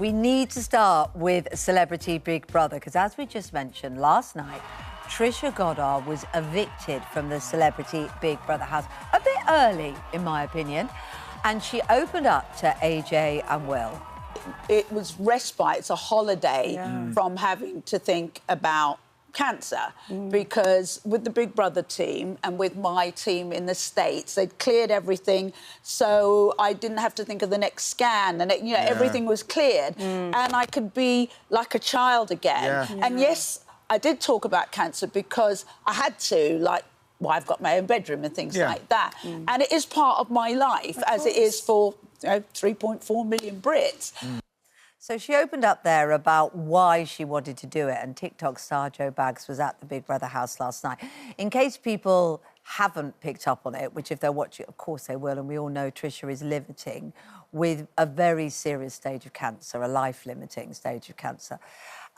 We need to start with Celebrity Big Brother, because as we just mentioned, last night, Trisha was evicted from the Celebrity Big Brother house a bit early, in my opinion, and she opened up to AJ and Will. It was respite, it's a holiday from having to think about cancer, because with the Big Brother team and with my team in the States, they'd cleared everything, so I didn't have to think of the next scan, and everything was cleared, and I could be like a child again. And yes, I did talk about cancer because I had to, like, well, I've got my own bedroom and things like that, and it is part of my life, as it is for 3.4 million Brits. So she opened up there about why she wanted to do it, and TikTok star Joe Baggs was at the Big Brother house last night. In case people haven't picked up on it, which if they're watching, of course they will, and we all know Trisha is living with a very serious stage of cancer, a life-limiting stage of cancer.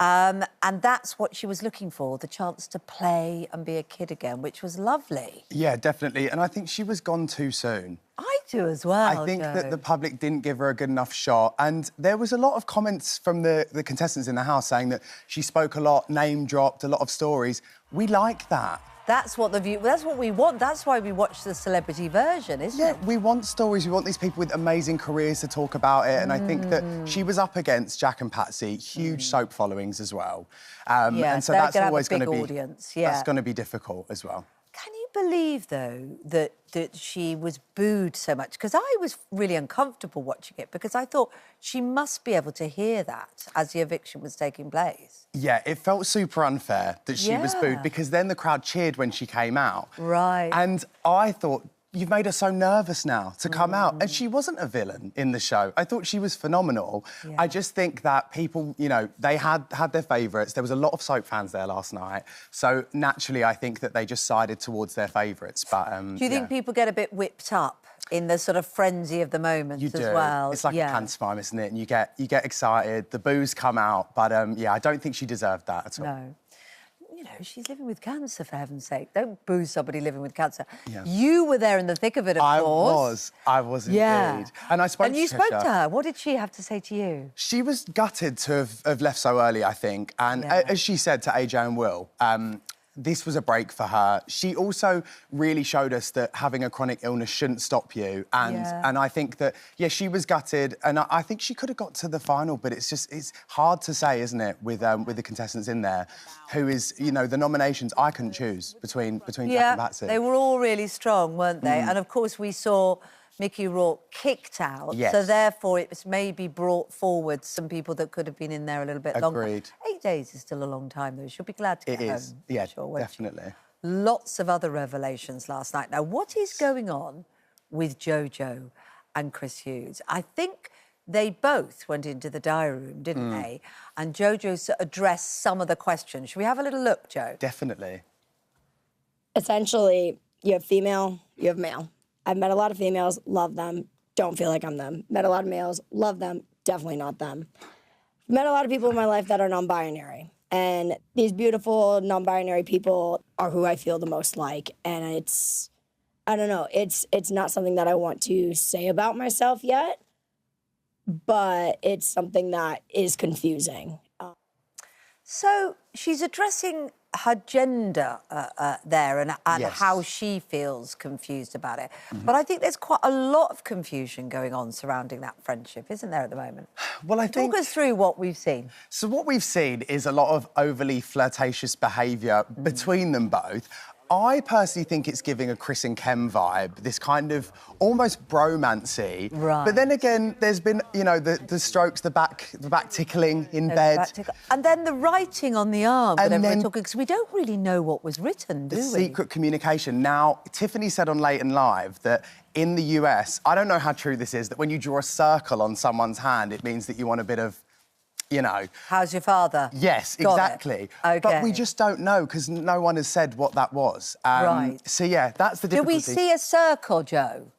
And that's what she was looking for, the chance to play and be a kid again, which was lovely. Yeah, definitely. And I think she was gone too soon. I do as well, I think Joe. that the public didn't give her a good enough shot. And there was a lot of comments from the contestants in the house saying that she spoke a lot, name-dropped, a lot of stories. We like that. That's what that's what we want. That's why we watch the celebrity version, isn't it? Yeah, we want stories. We want these people with amazing careers to talk about it. And I think that she was up against Jack and Patsy, huge soap followings as well. And so that's always going to be audience. That's going to be difficult as well. Can you believe, though, that she was booed so much? Because I was really uncomfortable watching it, because I thought she must be able to hear that as the eviction was taking place. Yeah, it felt super unfair that she was booed, because then the crowd cheered when she came out. Right. And I thought, you've made her so nervous now to come out. And she wasn't a villain in the show. I thought she was phenomenal. Yeah. I just think that people, you know, they had their favourites. There was a lot of soap fans there last night. So naturally, I think that they just sided towards their favourites. But do you think people get a bit whipped up in the sort of frenzy of the moment as well? It's like a pantomime, isn't it? And you get excited, the boos come out. But yeah, I don't think she deserved that at all. No. You know, she's living with cancer, for heaven's sake. Don't boo somebody living with cancer. Yeah. You were there in the thick of it, of course. I was indeed. And I spoke to Trisha. And you spoke to her. What did she have to say to you? She was gutted to have left so early, I think. And as she said to AJ and Will, this was a break for her. She also really showed us that having a chronic illness shouldn't stop you. And I think that, yeah, she was gutted. And I think she could have got to the final, but it's hard to say, isn't it, with the contestants in there, who is, you know, the nominations, I couldn't choose between Jack and Patsy. They were all really strong, weren't they? And, of course, we saw Mickey Rourke kicked out, so therefore it was maybe brought forward some people that could have been in there a little bit longer. Agreed. 8 days is still a long time, though. She'll be glad to get home. It is, yeah, sure, definitely. Lots of other revelations last night. Now, what is going on with Jojo and Chris Hughes? I think they both went into the diary room, didn't they? And Jojo addressed some of the questions. Should we have a little look, Joe? Definitely. Essentially, you have female, you have male. I've met a lot of females, love them, don't feel like I'm them. Met a lot of males, love them, definitely not them. Met a lot of people in my life that are non-binary. And these beautiful non-binary people are who I feel the most like. And it's, I don't know, it's not something that I want to say about myself yet, but it's something that is confusing. So she's addressing her gender there and how she feels confused about it. But I think there's quite a lot of confusion going on surrounding that friendship, isn't there, at the moment? Well, I think... Talk us through what we've seen. So what we've seen is a lot of overly flirtatious behaviour between them both. I personally think it's giving a Chris and Kem vibe, this kind of almost bromancy. Right. But then again, there's been, you know, the strokes, the back tickling in bed. And then the writing on the arm, and then talking, because we don't really know what was written, do we? The secret communication. Now, Tiffany said on Late and Live that in the US, I don't know how true this is, that when you draw a circle on someone's hand, it means that you want a bit of, you know... How's your father? Yes, exactly. Okay. But we just don't know, because no one has said what that was. Right. So, yeah, that's the difficulty. Did we see a circle, Joe?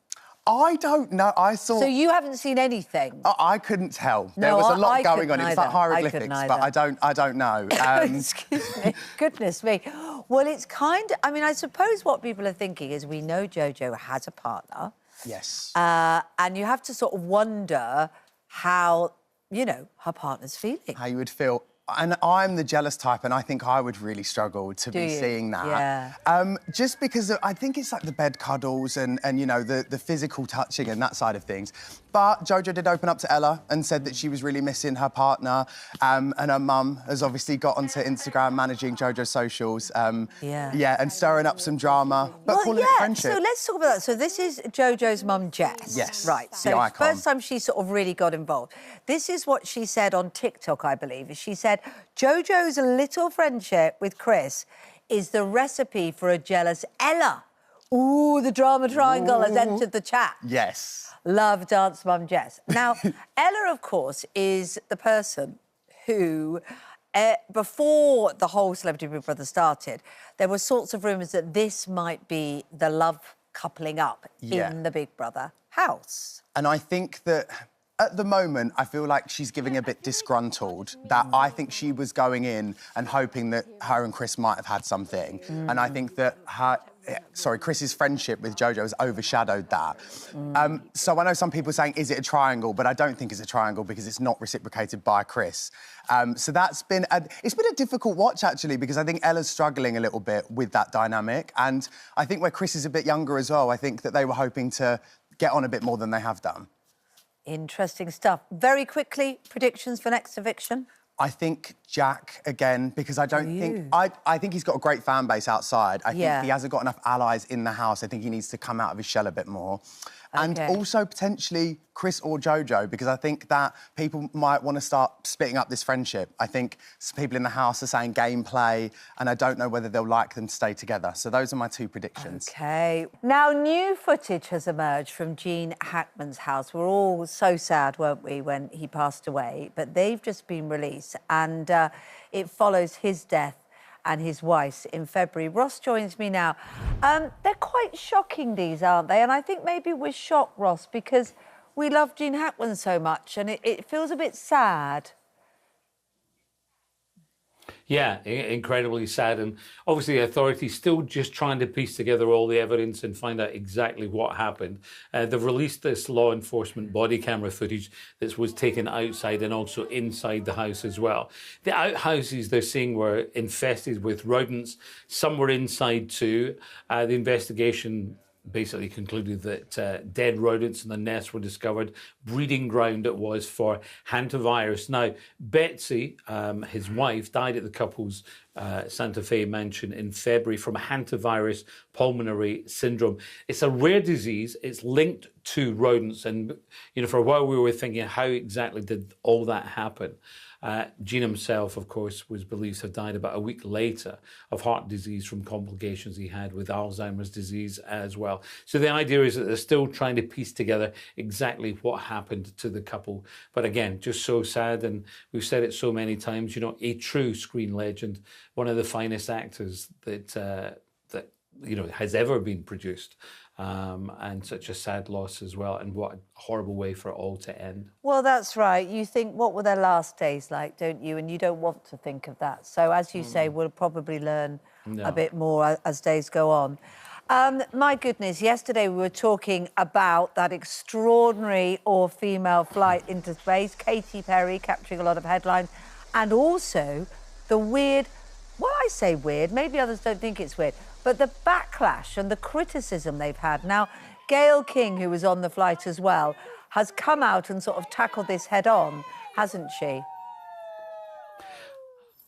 I don't know. I saw... So you haven't seen anything? I couldn't tell. There was a lot going on. It's like hieroglyphics, but I don't know. Excuse me. Goodness me. Well, it's kind of... I mean, I suppose what people are thinking is we know Jojo has a partner. Yes. And you have to sort of wonder how you know, her partner's feeling. How you would feel. And I'm the jealous type, and I think I would really struggle to be seeing that. Yeah. Just because I think it's like the bed cuddles and you know, the physical touching and that side of things. But Jojo did open up to Ella and said that she was really missing her partner. And her mum has obviously got onto Instagram managing Jojo's socials. Yeah, and stirring up some drama, but calling it friendship. So let's talk about that. So this is Jojo's mum, Jess. Yes. Right. So the icon. first time she sort of really got involved. This is what she said on TikTok, I believe. She said, Jojo's little friendship with Chris is the recipe for a jealous Ella. Ooh, the drama triangle has entered the chat. Yes. Love dance mum Jess. Now, Ella, of course, is the person who, before the whole Celebrity Big Brother started, there were sorts of rumours that this might be the love coupling up in the Big Brother house. And I think that at the moment, I feel like she's giving a bit disgruntled, that I think she was going in and hoping that her and Chris might have had something. And I think that Chris's friendship with Jojo has overshadowed that. So I know some people are saying, is it a triangle? But I don't think it's a triangle because it's not reciprocated by Chris. So that's been it's been a difficult watch, actually, because I think Ella's struggling a little bit with that dynamic. And I think where Chris is a bit younger as well, I think that they were hoping to get on a bit more than they have done. Interesting stuff. Very quickly, predictions for next eviction? I think Jack again, because I don't think... I think he's got a great fan base outside. I think he hasn't got enough allies in the house. I think he needs to come out of his shell a bit more. And also potentially Chris or Jojo, because I think that people might want to start splitting up this friendship. I think some people in the house are saying gameplay, and I don't know whether they'll like them to stay together. So those are my two predictions. OK. Now, new footage has emerged from Gene Hackman's house. We're all so sad, weren't we, when he passed away? But they've just been released, and it follows his death and his wife's in February. Ross joins me now. They're quite shocking, these, aren't they? And I think maybe we're shocked, Ross, because we love Gene Hackman so much, and it feels a bit sad. Yeah, incredibly sad. And obviously the authorities still just trying to piece together all the evidence and find out exactly what happened. They've released this law enforcement body camera footage that was taken outside and also inside the house as well. The outhouses they're seeing were infested with rodents. Some were inside too. The investigation basically concluded that dead rodents in the nests were discovered. Breeding ground it was for hantavirus. Now, Betsy, his wife, died at the couple's Santa Fe mansion in February from hantavirus pulmonary syndrome. It's a rare disease. It's linked to rodents. And, you know, for a while we were thinking, how exactly did all that happen? Gene himself, of course, was believed to have died about a week later of heart disease from complications he had with Alzheimer's disease as well. So the idea is that they're still trying to piece together exactly what happened to the couple. But again, just so sad, and we've said it so many times, you know, a true screen legend, one of the finest actors that you know has ever been produced. And such a sad loss as well, and what a horrible way for it all to end. Well, that's right. You think, what were their last days like, don't you? And you don't want to think of that. So, as you say, we'll probably learn a bit more as days go on. My goodness, yesterday we were talking about that extraordinary all-female flight into space, Katy Perry capturing a lot of headlines, and also the weird, well, I say weird, maybe others don't think it's weird, but the backlash and the criticism they've had. Now, Gayle King, who was on the flight as well, has come out and sort of tackled this head-on, hasn't she?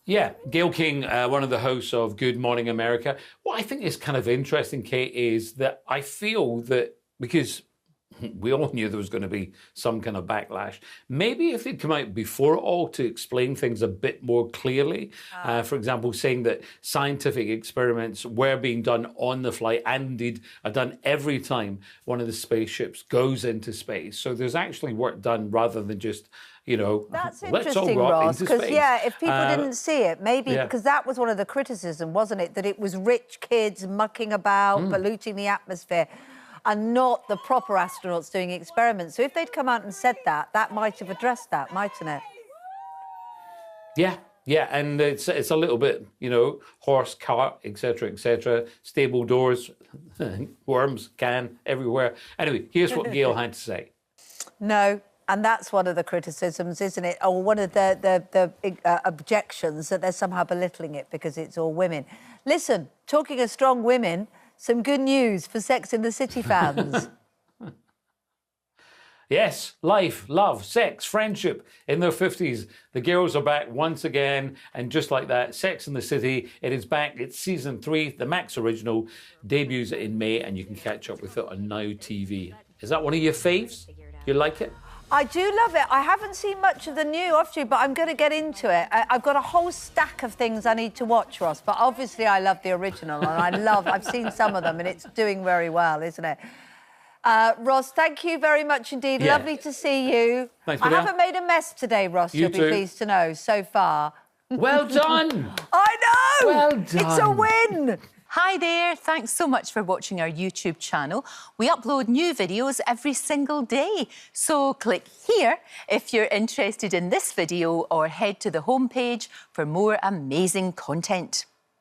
Yeah, Gayle King, one of the hosts of Good Morning America. What I think is kind of interesting, Kate, is that I feel that because we all knew there was going to be some kind of backlash, maybe if they'd come out before it all to explain things a bit more clearly, for example, saying that scientific experiments were being done on the flight and indeed are done every time one of the spaceships goes into space. So there's actually work done rather than just, you know, that's let's all interesting, rock Ross, into because, space. yeah, if people didn't see it, maybe, because that was one of the criticism, wasn't it, that it was rich kids mucking about, polluting the atmosphere, and not the proper astronauts doing experiments. So if they'd come out and said that, that might have addressed that, mightn't it? Yeah, yeah, and it's a little bit, you know, horse, cart, etc., stable doors, worms, can, everywhere. Anyway, here's what Gayle had to say. No, And that's one of the criticisms, isn't it? Or one of the objections, that they're somehow belittling it because it's all women. Listen, talking of strong women, some good news for Sex and the City fans. Yes, life, love, sex, friendship in their 50s. The girls are back once again, and just like that, Sex and the City, it is back. It's season 3, the Max original, debuts in May, and you can catch up with it on Now TV. Is that one of your faves? You like it? I do love it. I haven't seen much of the new offshoot, but I'm going to get into it. I've got a whole stack of things I need to watch, Ross, but obviously I love the original, and I've seen some of them, and it's doing very well, isn't it? Ross, thank you very much indeed. Yeah. Lovely to see you. Thanks, I haven't made a mess today, Ross, you'll be pleased to know, so far. Well done! I know! Well done. It's a win! Hi there, thanks so much for watching our YouTube channel. We upload new videos every single day. So click here if you're interested in this video, or head to the homepage for more amazing content.